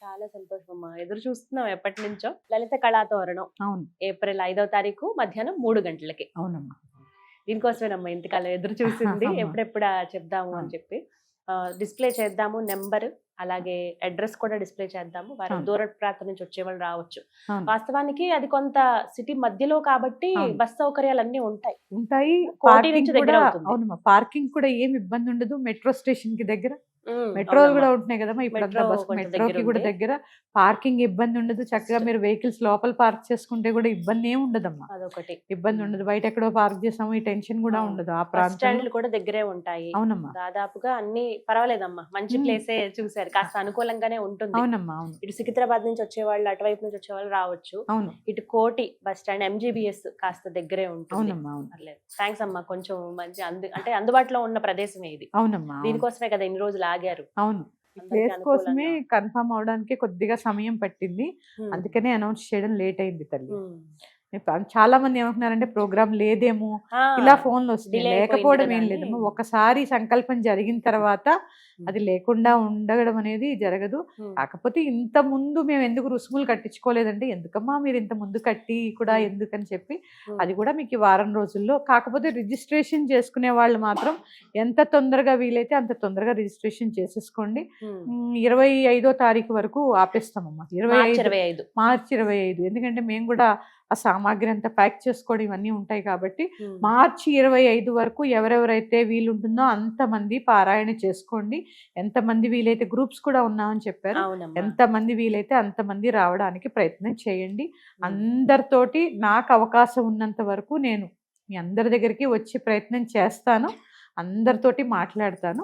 చాలా సంతోషం అమ్మా. ఎదురు చూస్తున్నాం ఎప్పటి నుంచో. లలిత కళాతోరణం అవును. ఏప్రిల్ 5వ తారీఖు మధ్యాహ్నం 3 గంటలకి. అవునమ్మా. దీనికోసమేనమ్మా ఇంతకాలం ఎదురు చూసింది. ఎప్పుడెప్పుడా చెప్దాము అని చెప్పి. డిస్ప్లే చేద్దాము నెంబర్, అలాగే అడ్రస్ కూడా డిస్ప్లే చేద్దాము. వారు దూర ప్రాంతం నుంచి వచ్చేవాళ్ళు రావచ్చు. వాస్తవానికి అది కొంత సిటీ మధ్యలో కాబట్టి బస్ సౌకర్యాలు అన్ని ఉంటాయి. కోటి నుంచి దగ్గర అవుతుంది. అవునమ్మా, పార్కింగ్ కూడా ఏమి ఇబ్బంది ఉండదు. మెట్రో స్టేషన్ కి దగ్గర మెట్రోలు కూడా ఉంటున్నాయి కదమ్మా ఇప్పుడు. మెట్రోకి కూడా దగ్గర పార్కింగ్ ఇబ్బంది ఉండదు. చక్కగా మీరు వెహికల్స్ లోపల పార్క్ చేసుకుంటే కూడా ఇబ్బంది ఏమి ఉండదమ్మా. అదొకటి ఇబ్బంది ఉండదు. బయట ఎక్కడో పార్క్ చేసాము ఈ టెన్షన్ కూడా ఉండదు. ఆ ప్రాంతాలు కూడా దగ్గరే ఉంటాయి. అవునమ్మా, దాదాపుగా అన్ని పర్వాలేదమ్మా. మంచి ప్లేసే చూసారు. కాస్త అనుకూలంగానే ఉంటుంది. అవునమ్మా. అవును. ఇటు సికింద్రాబాద్ నుంచి వచ్చేవాళ్ళు, అటువైపు నుంచి వచ్చేవాళ్ళు రావచ్చు. అవును. ఇటు కోటి బస్ స్టాండ్ MGBS కాస్త దగ్గరే ఉంటుంది. అవునమ్మా. అవును. పర్లేదు. థ్యాంక్స్ అమ్మా. కొంచెం మంచి అంటే అందుబాటులో ఉన్న ప్రదేశమే ఇది. అవునమ్మా. దీనికోసమే కదా ఇన్ని రోజులు ఆగారు. అవును. ప్లేస్ కోసమే కన్ఫర్మ్ అవడానికి కొద్దిగా సమయం పట్టింది. అందుకనే అనౌన్స్ చేయడం లేట్ అయింది తల్లి. చాలా మంది ఏమంటున్నారంటే ప్రోగ్రామ్ లేదేమో, ఇలా ఫోన్లు వస్తుంది. లేకపోవడం ఏం లేదమ్మా. ఒకసారి సంకల్పం జరిగిన తర్వాత అది లేకుండా ఉండడం అనేది జరగదు. కాకపోతే ఇంత ముందు మేము ఎందుకు రుసుములు కట్టించుకోలేదంటే, ఎందుకమ్మా మీరు ఇంత ముందు కట్టి కూడా ఎందుకని చెప్పి, అది కూడా మీకు వారం రోజుల్లో. కాకపోతే రిజిస్ట్రేషన్ చేసుకునే వాళ్ళు మాత్రం ఎంత తొందరగా వీలైతే అంత తొందరగా రిజిస్ట్రేషన్ చేసేసుకోండి. 25వ తారీఖు వరకు ఆపేస్తామమ్మా. మార్చి 25. ఎందుకంటే మేము కూడా ఆ సామాగ్రి అంతా ప్యాక్ చేసుకోవడం ఇవన్నీ ఉంటాయి కాబట్టి మార్చి 25 వరకు ఎవరెవరైతే వీలుంటుందో అంతమంది పారాయణ చేసుకోండి. ఎంతమంది వీలైతే, గ్రూప్స్ కూడా ఉన్నామని చెప్పారు, ఎంతమంది వీలైతే అంతమంది రావడానికి ప్రయత్నం చేయండి. అందరితోటి నాకు అవకాశం ఉన్నంత వరకు నేను మీ అందరి దగ్గరికి వచ్చి ప్రయత్నం చేస్తాను. అందరితోటి మాట్లాడతాను.